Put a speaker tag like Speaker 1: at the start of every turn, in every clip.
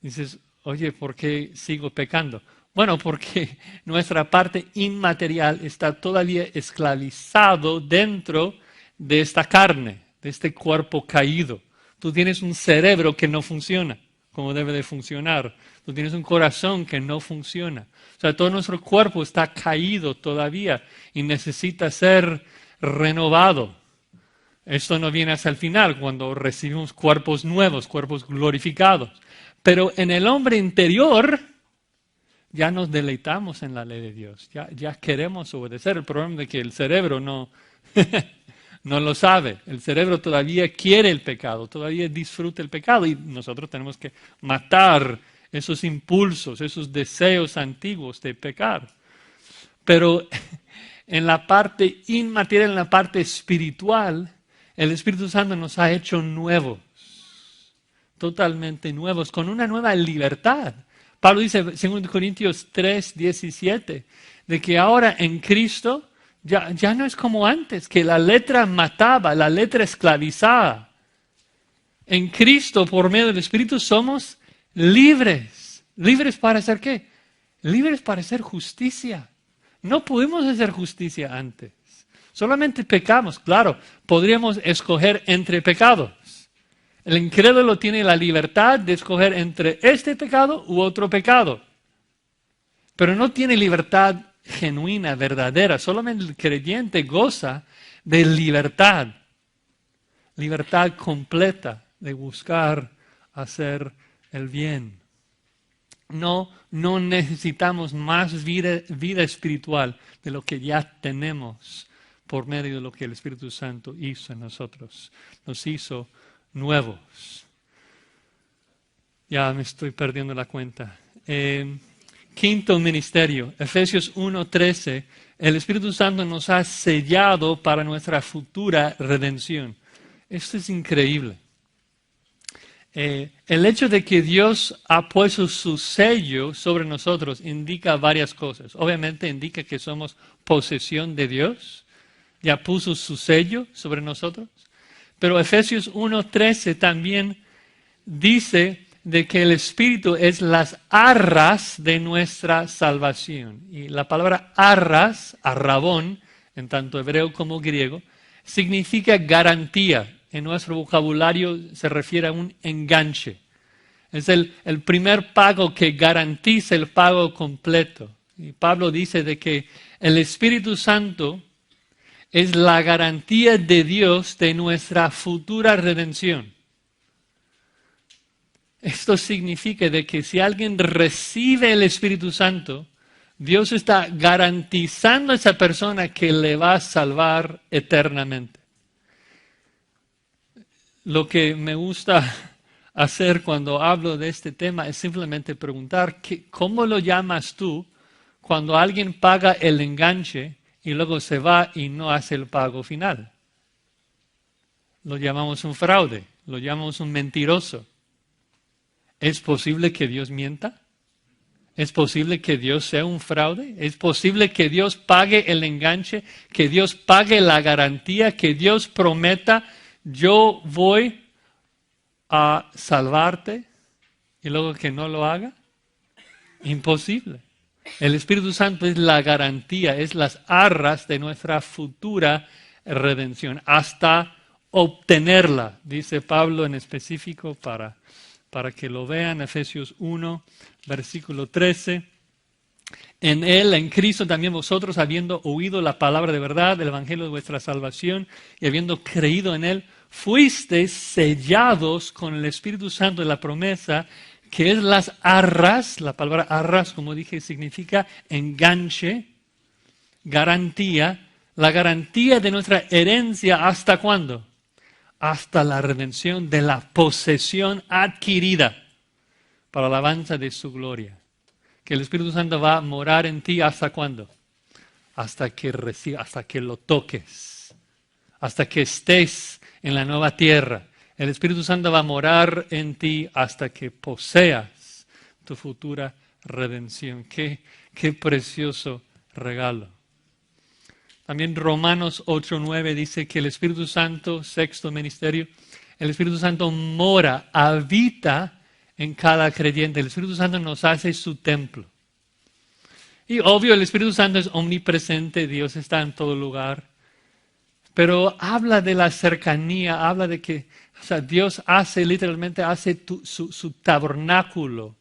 Speaker 1: Dices, oye, ¿por qué sigo pecando? Bueno, porque nuestra parte inmaterial está todavía esclavizado dentro de esta carne, de este cuerpo caído. Tú tienes un cerebro que no funciona como debe de funcionar. Tú tienes un corazón que no funciona. O sea, todo nuestro cuerpo está caído todavía y necesita ser renovado. Esto no viene hasta el final, cuando recibimos cuerpos nuevos, cuerpos glorificados. Pero en el hombre interior ya nos deleitamos en la ley de Dios, ya queremos obedecer. El problema es que el cerebro no, no lo sabe. El cerebro todavía quiere el pecado, todavía disfruta el pecado y nosotros tenemos que matar esos impulsos, esos deseos antiguos de pecar. Pero en la parte inmaterial, en la parte espiritual, el Espíritu Santo nos ha hecho nuevos, totalmente nuevos, con una nueva libertad. Pablo dice, 2 Corintios 3:17, de que ahora en Cristo ya no es como antes, que la letra mataba, la letra esclavizaba. En Cristo, por medio del Espíritu, somos libres. ¿Libres para hacer qué? Libres para hacer justicia. No pudimos hacer justicia antes. Solamente pecamos. Claro, podríamos escoger entre pecados. El incrédulo tiene la libertad de escoger entre este pecado u otro pecado. Pero no tiene libertad genuina, verdadera. Solamente el creyente goza de libertad. Libertad completa de buscar hacer el bien. No necesitamos más vida espiritual de lo que ya tenemos por medio de lo que el Espíritu Santo hizo en nosotros. Nos hizo nuevos. Ya me estoy perdiendo la cuenta. Quinto ministerio, Efesios 1:13. El Espíritu Santo nos ha sellado para nuestra futura redención. Esto es increíble. El hecho de que Dios ha puesto su sello sobre nosotros indica varias cosas. Obviamente indica que somos posesión de Dios. Ya puso su sello sobre nosotros. Pero Efesios 1:13 también dice de que el Espíritu es las arras de nuestra salvación. Y la palabra arras, arrabón, en tanto hebreo como griego, significa garantía. En nuestro vocabulario se refiere a un enganche. Es el primer pago que garantiza el pago completo. Y Pablo dice de que el Espíritu Santo es la garantía de Dios de nuestra futura redención. Esto significa de que si alguien recibe el Espíritu Santo, Dios está garantizando a esa persona que le va a salvar eternamente. Lo que me gusta hacer cuando hablo de este tema es simplemente preguntar, ¿cómo lo llamas tú cuando alguien paga el enganche y luego se va y no hace el pago final? Lo llamamos un fraude, lo llamamos un mentiroso. ¿Es posible que Dios mienta? ¿Es posible que Dios sea un fraude? ¿Es posible que Dios pague el enganche, que Dios pague la garantía, que Dios prometa, yo voy a salvarte y luego que no lo haga? Imposible. El Espíritu Santo es la garantía, es las arras de nuestra futura redención, hasta obtenerla, dice Pablo en específico para que lo vean, Efesios 1, versículo 13. En Él, en Cristo, también vosotros, habiendo oído la palabra de verdad, el evangelio de vuestra salvación, y habiendo creído en Él, fuisteis sellados con el Espíritu Santo de la promesa, que es las arras. La palabra arras, como dije, significa enganche, garantía. La garantía de nuestra herencia, ¿hasta cuándo? Hasta la redención de la posesión adquirida para la alabanza de su gloria. Que el Espíritu Santo va a morar en ti, ¿hasta cuándo? Hasta que hasta que lo toques, hasta que estés en la nueva tierra. El Espíritu Santo va a morar en ti hasta que poseas tu futura redención. Qué precioso regalo. También Romanos 8:9 dice que el Espíritu Santo, sexto ministerio, el Espíritu Santo mora, habita en cada creyente. El Espíritu Santo nos hace su templo. Y obvio, el Espíritu Santo es omnipresente, Dios está en todo lugar. Pero habla de la cercanía, habla de que Dios literalmente hace su tabernáculo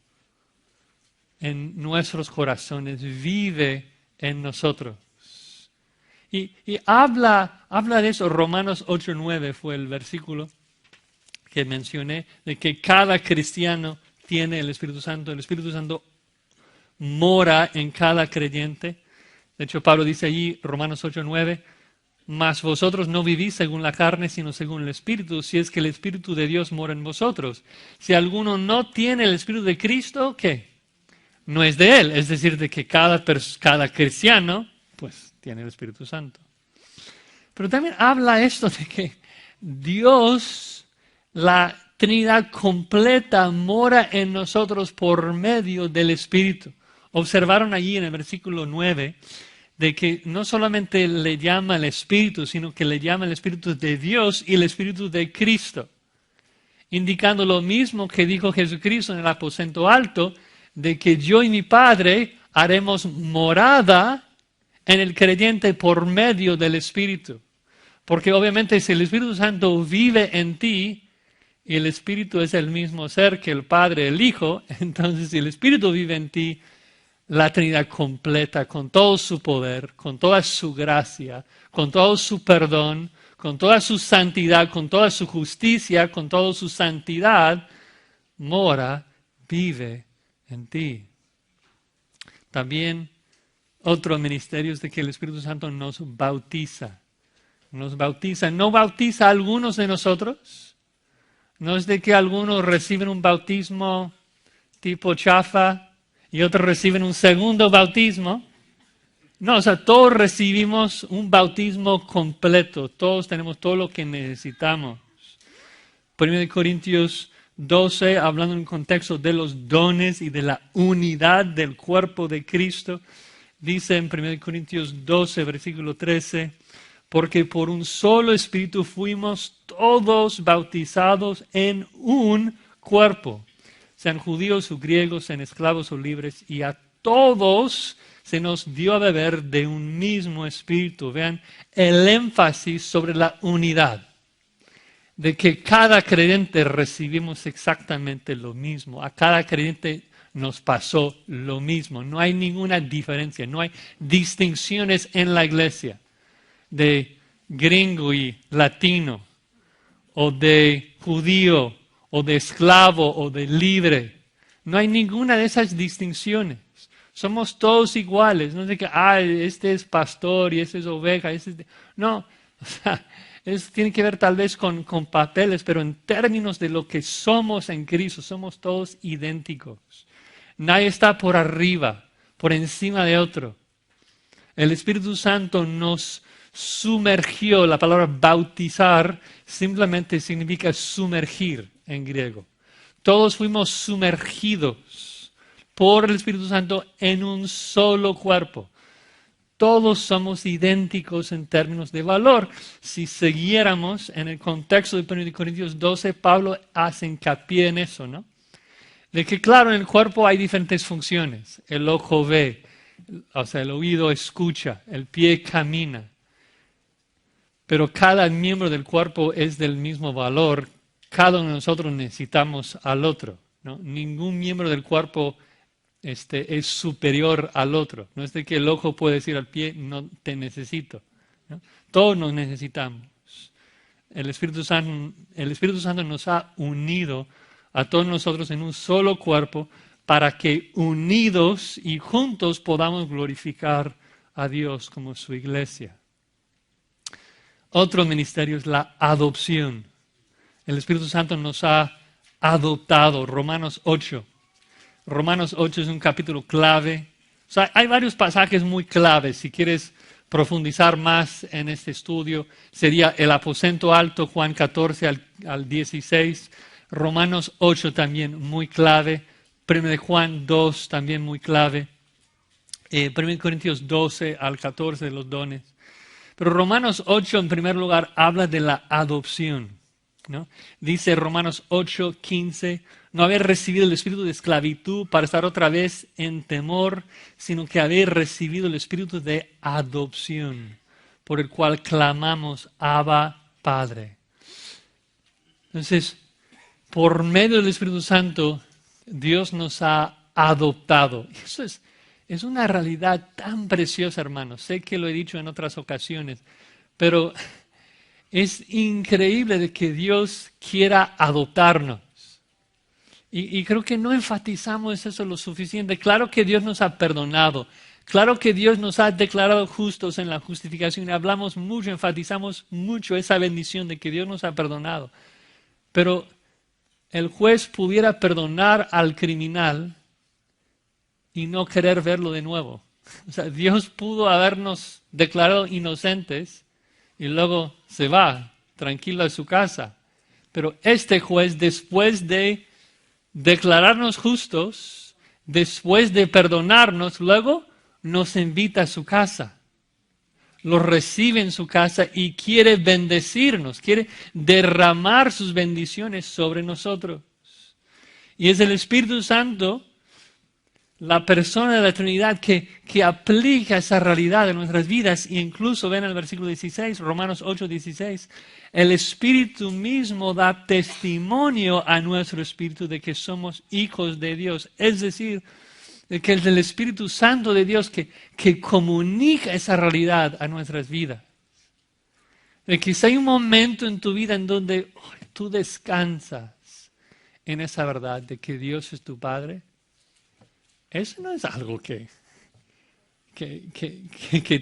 Speaker 1: en nuestros corazones, vive en nosotros. Y habla de eso. Romanos 8:9 fue el versículo que mencioné, de que cada cristiano tiene el Espíritu Santo. El Espíritu Santo mora en cada creyente. De hecho, Pablo dice allí, Romanos 8:9, mas vosotros no vivís según la carne, sino según el Espíritu, si es que el Espíritu de Dios mora en vosotros. Si alguno no tiene el Espíritu de Cristo, ¿qué? No es de él. Es decir, de que cada cristiano, pues, tiene el Espíritu Santo. Pero también habla esto de que Dios, la Trinidad completa, mora en nosotros por medio del Espíritu. Observaron allí en el versículo 9 de que no solamente le llama el Espíritu, sino que le llama el Espíritu de Dios y el Espíritu de Cristo, indicando lo mismo que dijo Jesucristo en el aposento alto, de que yo y mi Padre haremos morada en el creyente por medio del Espíritu. Porque obviamente si el Espíritu Santo vive en ti, y el Espíritu es el mismo ser que el Padre, el Hijo, entonces si el Espíritu vive en ti, la Trinidad completa, con todo su poder, con toda su gracia, con todo su perdón, con toda su santidad, con toda su justicia, con toda su santidad, mora, vive en ti. También otro ministerio es de que el Espíritu Santo nos bautiza. Nos bautiza. No bautiza a algunos de nosotros. No es de que algunos reciben un bautismo tipo chafa y otros reciben un segundo bautismo. No, todos recibimos un bautismo completo. Todos tenemos todo lo que necesitamos. 1 Corintios 12, hablando en el contexto de los dones y de la unidad del cuerpo de Cristo, dice en 1 Corintios 12, versículo 13, porque por un solo Espíritu fuimos todos bautizados en un cuerpo, sean judíos o griegos, sean esclavos o libres, y a todos se nos dio a beber de un mismo Espíritu. Vean el énfasis sobre la unidad, de que cada creyente recibimos exactamente lo mismo, a cada creyente nos pasó lo mismo, no hay ninguna diferencia, no hay distinciones en la iglesia de gringo y latino, o de judío, o de esclavo, o de libre. No hay ninguna de esas distinciones. Somos todos iguales. No es de que, este es pastor y este es oveja. No, tiene que ver tal vez con papeles, pero en términos de lo que somos en Cristo, somos todos idénticos. Nadie está por arriba, por encima de otro. El Espíritu Santo nos sumergió. La palabra bautizar simplemente significa sumergir en griego. Todos fuimos sumergidos por el Espíritu Santo en un solo cuerpo. Todos somos idénticos en términos de valor. Si siguiéramos en el contexto de 1 Corintios 12, Pablo hace hincapié en eso, ¿no? De que claro, en el cuerpo hay diferentes funciones. El ojo ve, el oído escucha, el pie camina. Pero cada miembro del cuerpo es del mismo valor. Cada uno de nosotros necesitamos al otro, ¿no? Ningún miembro del cuerpo es superior al otro. No es de que el ojo puede decir al pie, no te necesito, ¿no? Todos nos necesitamos. El Espíritu Santo nos ha unido a todos nosotros en un solo cuerpo para que unidos y juntos podamos glorificar a Dios como su iglesia. Otro ministerio es la adopción. El Espíritu Santo nos ha adoptado. Romanos 8. Romanos 8 es un capítulo clave. Hay varios pasajes muy claves. Si quieres profundizar más en este estudio, sería el aposento alto, Juan 14 al 16. Romanos 8 también muy clave. 1 Juan 2 también muy clave. 1 Corintios 12 al 14 de los dones. Pero Romanos 8 en primer lugar habla de la adopción, ¿no? Dice Romanos 8:15, no haber recibido el espíritu de esclavitud para estar otra vez en temor, sino que haber recibido el espíritu de adopción, por el cual clamamos, Abba, Padre. Entonces, por medio del Espíritu Santo, Dios nos ha adoptado. Eso es una realidad tan preciosa, hermanos. Sé que lo he dicho en otras ocasiones, pero es increíble de que Dios quiera adoptarnos. Y creo que no enfatizamos eso lo suficiente. Claro que Dios nos ha perdonado. Claro que Dios nos ha declarado justos en la justificación. Hablamos mucho, enfatizamos mucho esa bendición de que Dios nos ha perdonado. Pero el juez pudiera perdonar al criminal y no querer verlo de nuevo. O sea, Dios pudo habernos declarado inocentes y luego se va tranquilo a su casa. Pero este juez, después de declararnos justos, después de perdonarnos, luego nos invita a su casa. Lo recibe en su casa y quiere bendecirnos, quiere derramar sus bendiciones sobre nosotros. Y es el Espíritu Santo, la persona de la Trinidad, que aplica esa realidad en nuestras vidas. E incluso ven el versículo 16, Romanos 8:16, el Espíritu mismo da testimonio a nuestro espíritu de que somos hijos de Dios. Es decir, de que es el Espíritu Santo de Dios que comunica esa realidad a nuestras vidas. De que si hay un momento en tu vida en donde tú descansas en esa verdad de que Dios es tu Padre, eso no es algo que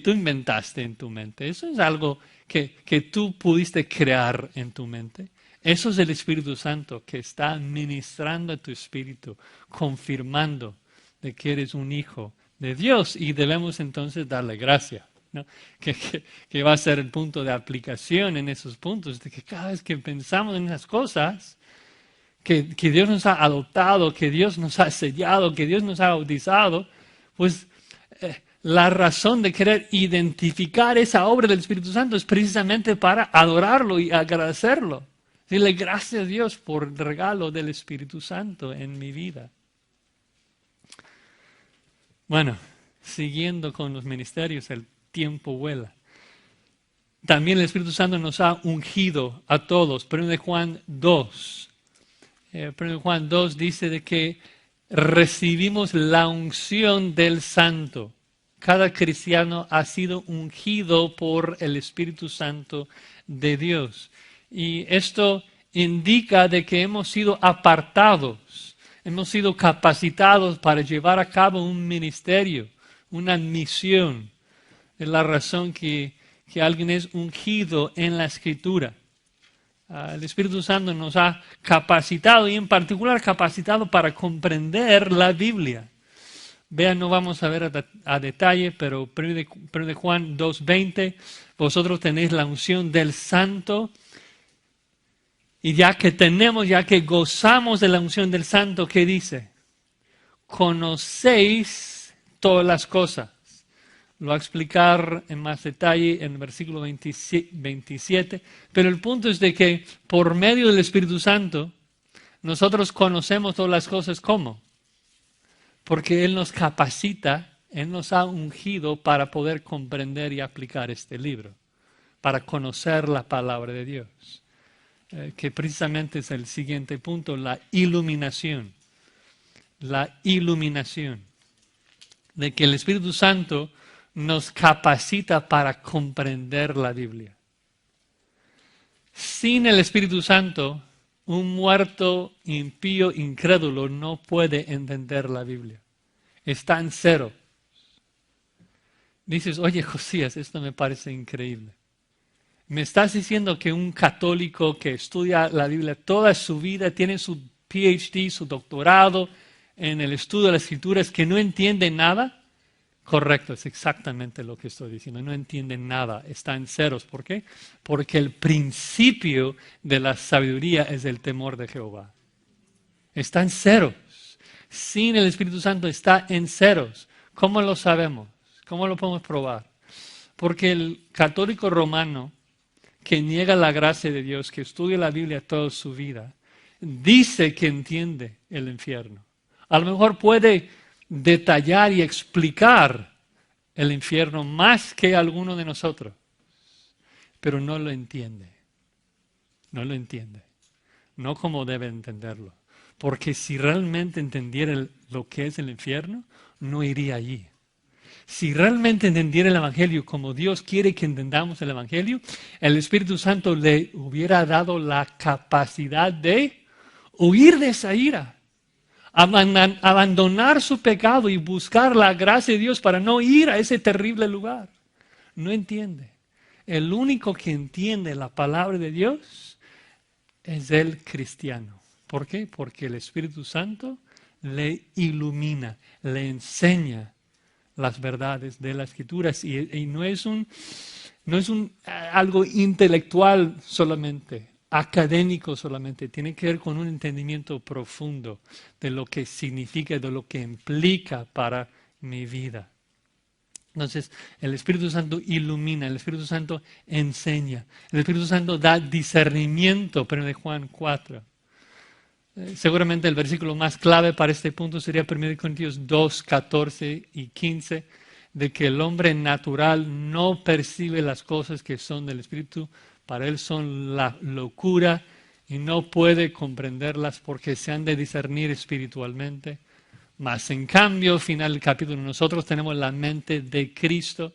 Speaker 1: tú inventaste en tu mente. Eso es algo que tú pudiste crear en tu mente. Eso es el Espíritu Santo que está ministrando a tu espíritu, confirmando de que eres un hijo de Dios y debemos entonces darle gracias, ¿no? Que va a ser el punto de aplicación en esos puntos, de que cada vez que pensamos en esas cosas, que Dios nos ha adoptado, que Dios nos ha sellado, que Dios nos ha bautizado, pues la razón de querer identificar esa obra del Espíritu Santo es precisamente para adorarlo y agradecerlo. Dile gracias a Dios por el regalo del Espíritu Santo en mi vida. Bueno, siguiendo con los ministerios, el tiempo vuela. También el Espíritu Santo nos ha ungido a todos. 1 Juan 2. 1 Juan 2 dice de que recibimos la unción del Santo. Cada cristiano ha sido ungido por el Espíritu Santo de Dios. Y esto indica de que hemos sido apartados, hemos sido capacitados para llevar a cabo un ministerio, una misión. Es la razón que alguien es ungido en la Escritura. El Espíritu Santo nos ha capacitado y en particular capacitado para comprender la Biblia. Vean, no vamos a ver a detalle, pero 1 Juan 2:20, vosotros tenéis la unción del Santo y ya que gozamos de la unción del Santo, ¿qué dice? Conocéis todas las cosas. Lo va a explicar en más detalle en el versículo 27. Pero el punto es de que por medio del Espíritu Santo nosotros conocemos todas las cosas. ¿Cómo? Porque Él nos capacita, Él nos ha ungido para poder comprender y aplicar este libro, para conocer la palabra de Dios. Que precisamente es el siguiente punto, la iluminación. La iluminación. De que el Espíritu Santo nos capacita para comprender la Biblia. Sin el Espíritu Santo, un muerto, impío, incrédulo no puede entender la Biblia. Está en cero. Dices, oye Josías, esto me parece increíble. ¿Me estás diciendo que un católico que estudia la Biblia toda su vida, tiene su PhD, su doctorado en el estudio de las Escrituras, que no entiende nada? Correcto, es exactamente lo que estoy diciendo. No entienden nada, está en ceros. ¿Por qué? Porque el principio de la sabiduría es el temor de Jehová. Está en ceros. Sin el Espíritu Santo está en ceros. ¿Cómo lo sabemos? ¿Cómo lo podemos probar? Porque el católico romano que niega la gracia de Dios, que estudia la Biblia toda su vida, dice que entiende el infierno. A lo mejor puede detallar y explicar el infierno más que alguno de nosotros, pero no lo entiende. No lo entiende. No como debe entenderlo. Porque si realmente entendiera lo que es el infierno, no iría allí. Si realmente entendiera el Evangelio como Dios quiere que entendamos el Evangelio, el Espíritu Santo le hubiera dado la capacidad de huir de esa ira, abandonar su pecado y buscar la gracia de Dios para no ir a ese terrible lugar. No entiende. El único que entiende la palabra de Dios es el cristiano. ¿Por qué? Porque el Espíritu Santo le ilumina, le enseña las verdades de las Escrituras y no es algo intelectual solamente, académico solamente, tiene que ver con un entendimiento profundo de lo que significa, de lo que implica para mi vida. Entonces, el Espíritu Santo ilumina, el Espíritu Santo enseña, el Espíritu Santo da discernimiento, pero de Juan 4. Seguramente el versículo más clave para este punto sería 1 Corintios 2, 14 y 15, de que el hombre natural no percibe las cosas que son del Espíritu, para él son la locura y no puede comprenderlas porque se han de discernir espiritualmente. Mas en cambio, final del capítulo, nosotros tenemos la mente de Cristo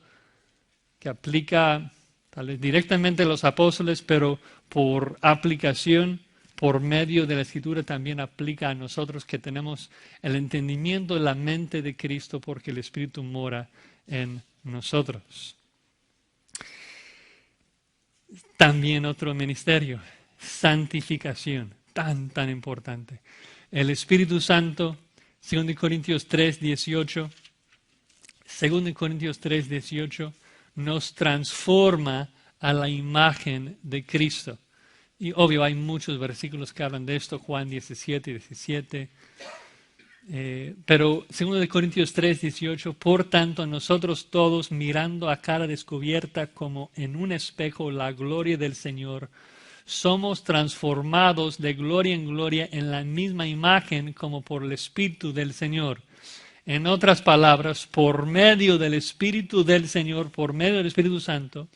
Speaker 1: que aplica tal vez directamente a los apóstoles, pero por aplicación, por medio de la Escritura también aplica a nosotros que tenemos el entendimiento de la mente de Cristo porque el Espíritu mora en nosotros. También otro ministerio, santificación, tan importante. El Espíritu Santo, 2 Corintios 3, 18, nos transforma a la imagen de Cristo. Y obvio, hay muchos versículos que hablan de esto, Juan 17. Pero 2 Corintios 3, 18, por tanto nosotros todos mirando a cara descubierta como en un espejo la gloria del Señor, somos transformados de gloria en gloria en la misma imagen como por el Espíritu del Señor. En otras palabras, por medio del Espíritu del Señor, por medio del Espíritu Santo,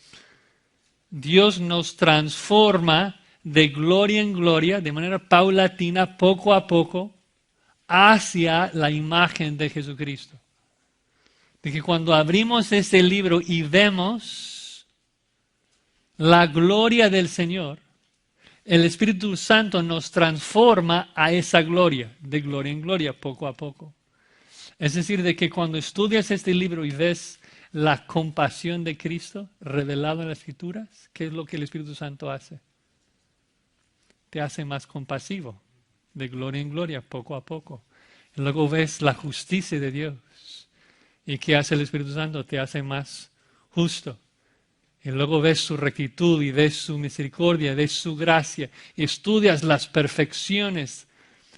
Speaker 1: Dios nos transforma de gloria en gloria, de manera paulatina, poco a poco, hacia la imagen de Jesucristo. De que cuando abrimos este libro y vemos la gloria del Señor, el Espíritu Santo nos transforma a esa gloria, de gloria en gloria, poco a poco. Es decir, de que cuando estudias este libro y ves la compasión de Cristo revelada en las Escrituras, ¿qué es lo que el Espíritu Santo hace? Te hace más compasivo, de gloria en gloria, poco a poco. Y luego ves la justicia de Dios. ¿Y qué hace el Espíritu Santo? Te hace más justo. Y luego ves su rectitud y ves su misericordia, ves su gracia. Y estudias las perfecciones,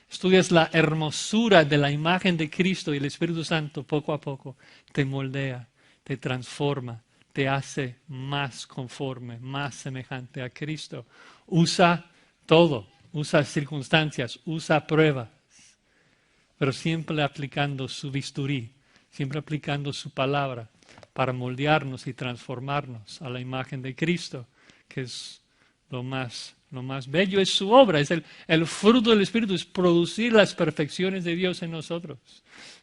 Speaker 1: estudias la hermosura de la imagen de Cristo y el Espíritu Santo poco a poco te moldea, te transforma, te hace más conforme, más semejante a Cristo. Usa todo, usa circunstancias, usa pruebas, pero siempre aplicando su bisturí, siempre aplicando su palabra para moldearnos y transformarnos a la imagen de Cristo, que es lo más bello, es su obra, es el fruto del Espíritu, es producir las perfecciones de Dios en nosotros,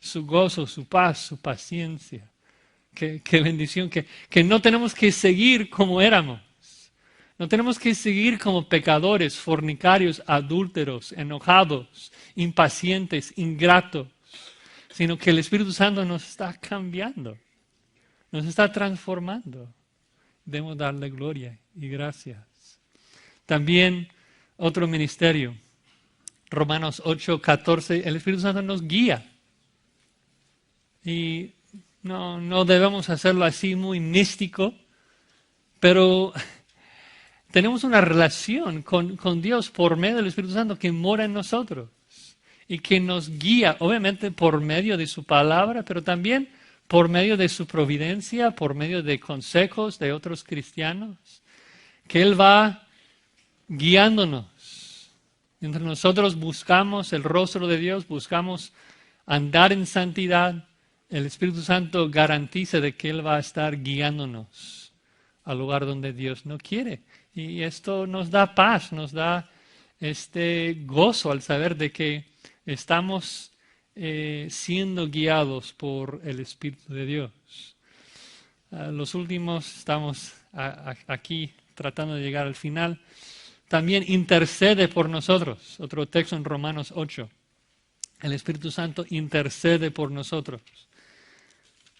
Speaker 1: su gozo, su paz, su paciencia. Qué bendición, que no tenemos que seguir como éramos. No tenemos que seguir como pecadores, fornicarios, adúlteros, enojados, impacientes, ingratos, sino que el Espíritu Santo nos está cambiando, nos está transformando. Debemos darle gloria y gracias. También otro ministerio, Romanos 8, 14, el Espíritu Santo nos guía. Y no debemos hacerlo así muy místico, pero tenemos una relación con Dios por medio del Espíritu Santo que mora en nosotros y que nos guía, obviamente por medio de su palabra, pero también por medio de su providencia, por medio de consejos de otros cristianos, que Él va guiándonos Mientras nosotros buscamos el rostro de Dios, buscamos andar en santidad, el Espíritu Santo garantiza de que Él va a estar guiándonos al lugar donde Dios no quiere. Y esto nos da paz, nos da gozo al saber de que estamos siendo guiados por el Espíritu de Dios. Los últimos, estamos aquí tratando de llegar al final. También intercede por nosotros. Otro texto en Romanos 8. El Espíritu Santo intercede por nosotros.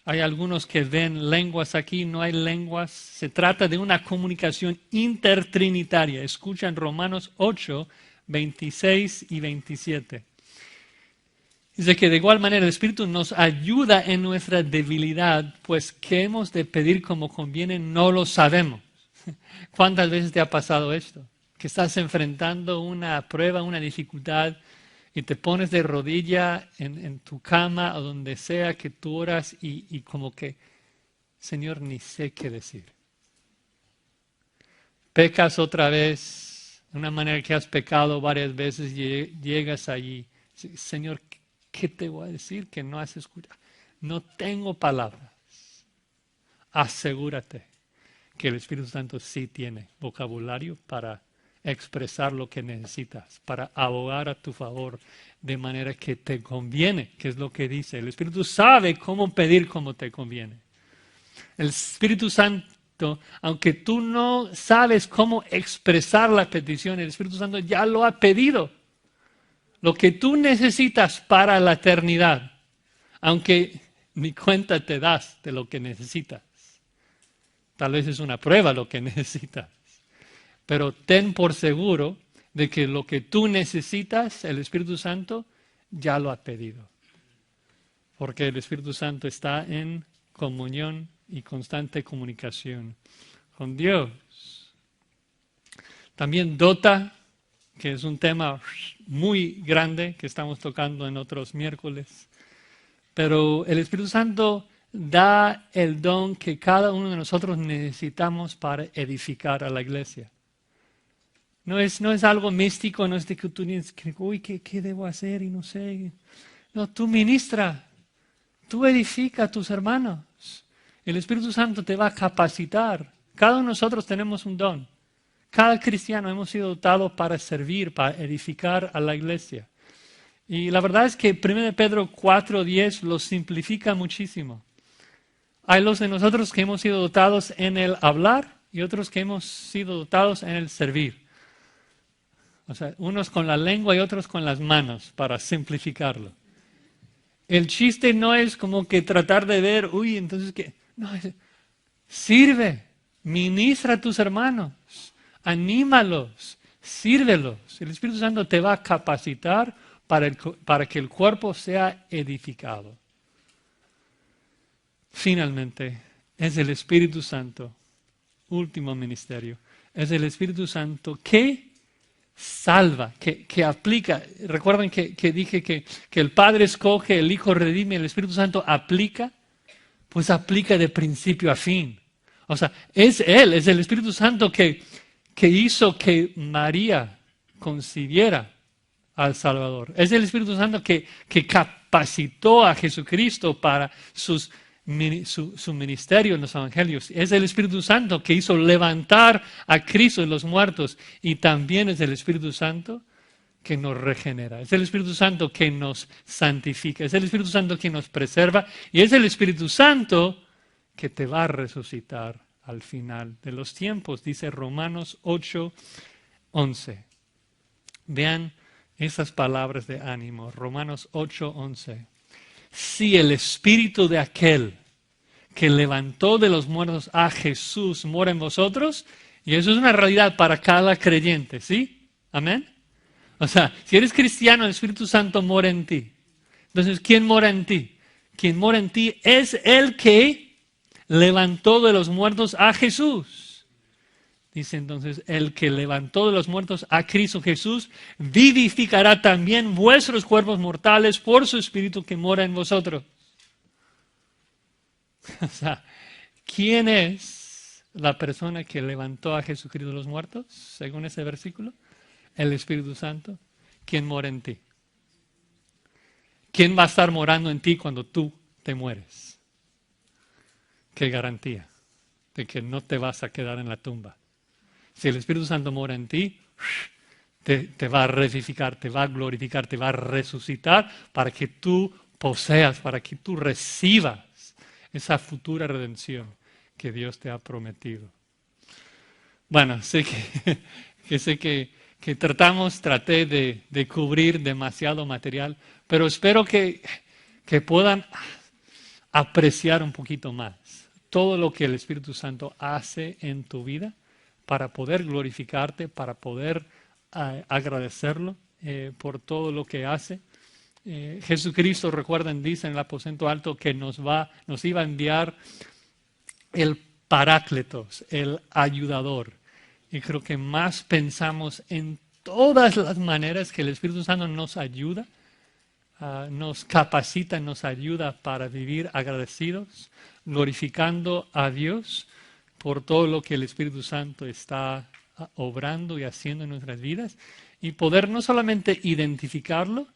Speaker 1: Hay algunos que ven lenguas aquí, no hay lenguas. Se trata de una comunicación intertrinitaria. Escuchan Romanos 8, 26 y 27. Dice que de igual manera el Espíritu nos ayuda en nuestra debilidad, pues qué hemos de pedir como conviene no lo sabemos. ¿Cuántas veces te ha pasado esto? Que estás enfrentando una prueba, una dificultad, y te pones de rodilla en tu cama o donde sea que tú oras y como que, Señor, ni sé qué decir. Pecas otra vez, de una manera que has pecado varias veces, y llegas allí. Señor, ¿qué te voy a decir que no has escuchado? No tengo palabras. Asegúrate que el Espíritu Santo sí tiene vocabulario para expresar lo que necesitas, para abogar a tu favor de manera que te conviene, que es lo que dice. El Espíritu sabe cómo pedir como te conviene. El Espíritu Santo, aunque tú no sabes cómo expresar la petición, el Espíritu Santo ya lo ha pedido. Lo que tú necesitas para la eternidad, aunque ni cuenta te das de lo que necesitas. Tal vez es una prueba lo que necesitas. Pero ten por seguro de que lo que tú necesitas, el Espíritu Santo ya lo ha pedido. Porque el Espíritu Santo está en comunión y constante comunicación con Dios. También dota, que es un tema muy grande que estamos tocando en otros miércoles. Pero el Espíritu Santo da el don que cada uno de nosotros necesitamos para edificar a la iglesia. No es algo místico, no es de que tú tienes que, uy, ¿qué debo hacer? Y no sé. No, tú ministra, tú edifica a tus hermanos. El Espíritu Santo te va a capacitar. Cada uno de nosotros tenemos un don. Cada cristiano hemos sido dotados para servir, para edificar a la iglesia. Y la verdad es que 1 Pedro 4:10 lo simplifica muchísimo. Hay los de nosotros que hemos sido dotados en el hablar y otros que hemos sido dotados en el servir. O sea, unos con la lengua y otros con las manos, para simplificarlo. El chiste no es como que tratar de ver, uy, entonces ¿qué? No, sirve, ministra a tus hermanos, anímalos, sírvelos. El Espíritu Santo te va a capacitar para que el cuerpo sea edificado. Finalmente, es el Espíritu Santo, último ministerio, es el Espíritu Santo que salva, que aplica. Recuerden que dije que el Padre escoge, el Hijo redime, el Espíritu Santo aplica, pues aplica de principio a fin. O sea, es Él, es el Espíritu Santo que hizo que María concibiera al Salvador. Es el Espíritu Santo que capacitó a Jesucristo para su ministerio en los evangelios. Es el Espíritu Santo que hizo levantar a Cristo de los muertos, y también es el Espíritu Santo que nos regenera. Es el Espíritu Santo que nos santifica. Es el Espíritu Santo que nos preserva, y es el Espíritu Santo que te va a resucitar al final de los tiempos. Dice Romanos 8:11. Vean esas palabras de ánimo. Romanos 8:11. Si el Espíritu de aquel que levantó de los muertos a Jesús mora en vosotros, y eso es una realidad para cada creyente, ¿sí? Amén. O sea, si eres cristiano, el Espíritu Santo mora en ti. Entonces, ¿quién mora en ti? Quien mora en ti es el que levantó de los muertos a Jesús. Dice entonces, el que levantó de los muertos a Cristo Jesús, vivificará también vuestros cuerpos mortales por su Espíritu que mora en vosotros. O sea, ¿quién es la persona que levantó a Jesucristo de los muertos, según ese versículo? El Espíritu Santo. ¿quién mora en ti? ¿Quién va a estar morando en ti cuando tú te mueres? ¿Qué garantía de que no te vas a quedar en la tumba? Si el Espíritu Santo mora en ti, te va a revivificar, te va a glorificar, te va a resucitar para que tú poseas, para que tú recibas esa futura redención que Dios te ha prometido. Bueno, sé que traté de cubrir demasiado material, pero espero que puedan apreciar un poquito más todo lo que el Espíritu Santo hace en tu vida para poder glorificarte, para poder agradecerlo por todo lo que hace. Jesucristo, recuerden, dice en el aposento alto que nos iba a enviar el Paráclitos, el ayudador. Y creo que más pensamos en todas las maneras que el Espíritu Santo nos ayuda, nos capacita, nos ayuda para vivir agradecidos, glorificando a Dios por todo lo que el Espíritu Santo está obrando y haciendo en nuestras vidas, y poder no solamente identificarlo,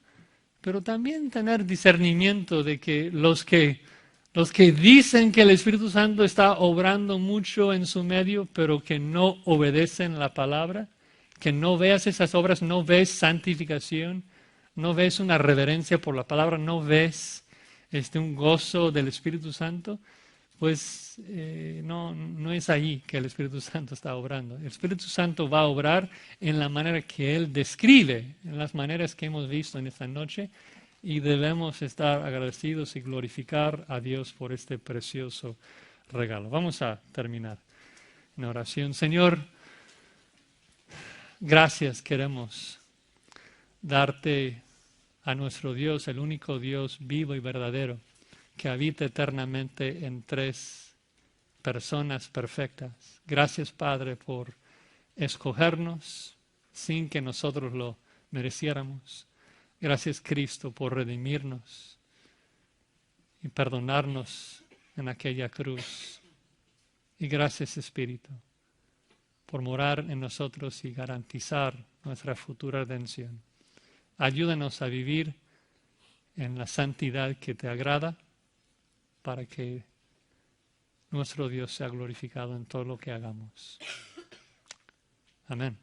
Speaker 1: pero también tener discernimiento de que los que dicen que el Espíritu Santo está obrando mucho en su medio, pero que no obedecen la palabra, que no veas esas obras, no ves santificación, no ves una reverencia por la palabra, no ves un gozo del Espíritu Santo, pues no es ahí que el Espíritu Santo está obrando. El Espíritu Santo va a obrar en la manera que Él describe, en las maneras que hemos visto en esta noche, y debemos estar agradecidos y glorificar a Dios por este precioso regalo. Vamos a terminar en oración. Señor, gracias queremos darte a nuestro Dios, el único Dios vivo y verdadero, que habita eternamente en tres personas perfectas. Gracias, Padre, por escogernos sin que nosotros lo mereciéramos. Gracias, Cristo, por redimirnos y perdonarnos en aquella cruz. Y gracias, Espíritu, por morar en nosotros y garantizar nuestra futura redención. Ayúdanos a vivir en la santidad que te agrada, para que nuestro Dios sea glorificado en todo lo que hagamos. Amén.